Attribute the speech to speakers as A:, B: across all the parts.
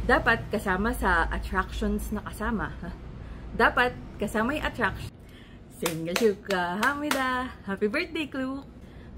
A: dapat kasama sa attractions na kasama. Dapat kasama yung attraction. Single Shuka Hamida! Happy birthday, Klook!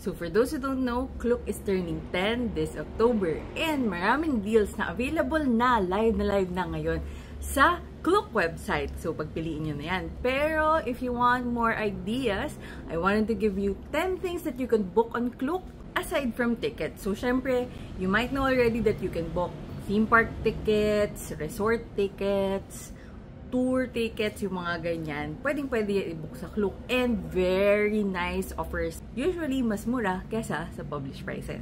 A: So for those who don't know, Klook is turning 10 this October and maraming deals na available na live na ngayon sa Klook website. So pagpiliin nyo na yan. Pero if you want more ideas, I wanted to give you 10 things that you can book on Klook aside from tickets. So syempre, you might know already that you can book theme park tickets, resort tickets, tour tickets, yung mga ganyan. Pwede i-book sa Klook and very nice offers. Usually, mas mura kesa sa published prices.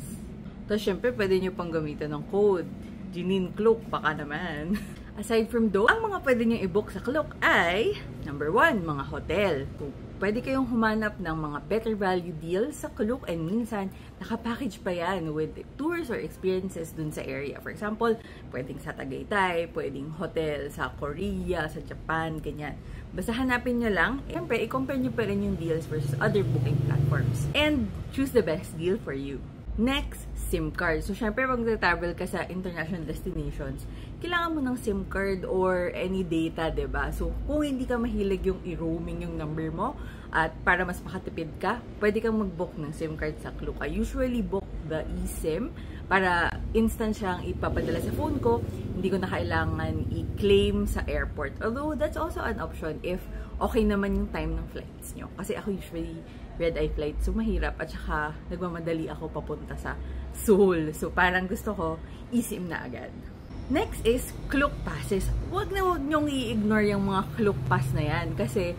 A: Tapos, syempre, pwede nyo pang gamitan ng code. Janine Klook, baka naman. Aside from those, ang mga pwede nyo i-book sa Klook ay, number 1, mga hotel. So, pwede kayong humanap ng mga better value deals sa Klook and minsan, nakapackage pa yan with tours or experiences dun sa area. For example, pwedeng sa Tagaytay, pwedeng hotel sa Korea, sa Japan, ganyan. Basta hanapin nyo lang. Siyempre, i-compare nyo pa rin yung deals versus other booking platforms. And choose the best deal for you. Next, SIM card. So, syempre, pag travel ka sa international destinations, kailangan mo ng SIM card or any data, diba? So, kung hindi ka mahilig yung i-roaming yung number mo, at para mas makatipid ka, pwede kang mag-book ng SIM card sa Klook. I usually book the eSIM para instant siyang ipapadala sa phone ko. Hindi ko na kailangan i-claim sa airport. Although, that's also an option if okay naman yung time ng flights nyo. Kasi ako usually red-eye flight, so mahirap. At saka, nagmamadali ako papunta sa Seoul. So, parang gusto ko, eSIM na agad. Next is Klook passes. Huwag nyong i-ignore yung mga Klook pass na yan. Kasi,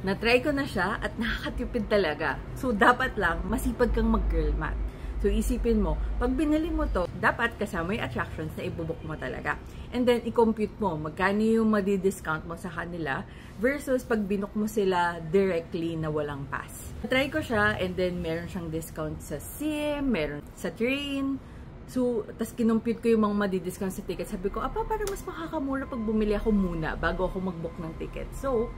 A: na-try ko na siya at nakakatipid talaga. So, dapat lang, masipag kang mag-girl math. So, isipin mo, pag binili mo to, dapat kasama yung attractions na ibubuk mo talaga. And then, i-compute mo, magkano yung madi-discount mo sa kanila versus pag binook mo sila directly na walang pass. Try ko siya and then meron siyang discount sa SIM, meron sa train. So, tas kinompute ko yung mga madi-discount sa ticket. Sabi ko, parang mas makakamura pag bumili ako muna bago ako mag-book ng ticket. So,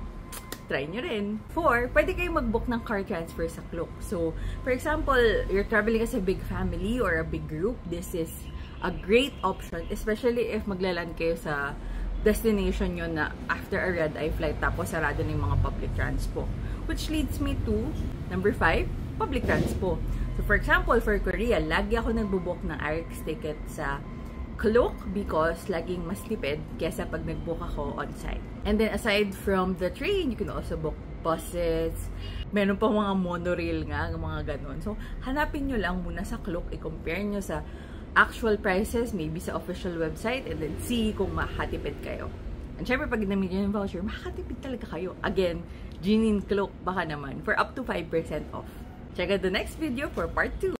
A: try nyo rin. 4, pwede kayong mag-book ng car transfer sa Klook. So, for example, you're traveling as a big family or a big group, this is a great option, especially if maglaland kayo sa destination nyo na after a red-eye flight tapos sarado na yung mga public transpo. Which leads me to number 5, public transpo. So, for example, for Korea, lagi ako nagbo-book ng RX ticket sa Klook because laging mas tipid kesa pag nag-book ako on-site. And then aside from the train, you can also book buses. Meron pa mga monorail nga, mga ganun. So, hanapin nyo lang muna sa Klook, i-compare nyo sa actual prices, maybe sa official website, and then see kung makakatipid kayo. And syempre, pag ginamit nyo yung voucher, makakatipid talaga kayo. Again, Janine Klook, baka naman, for up to 5% off. Check out the next video for part 2.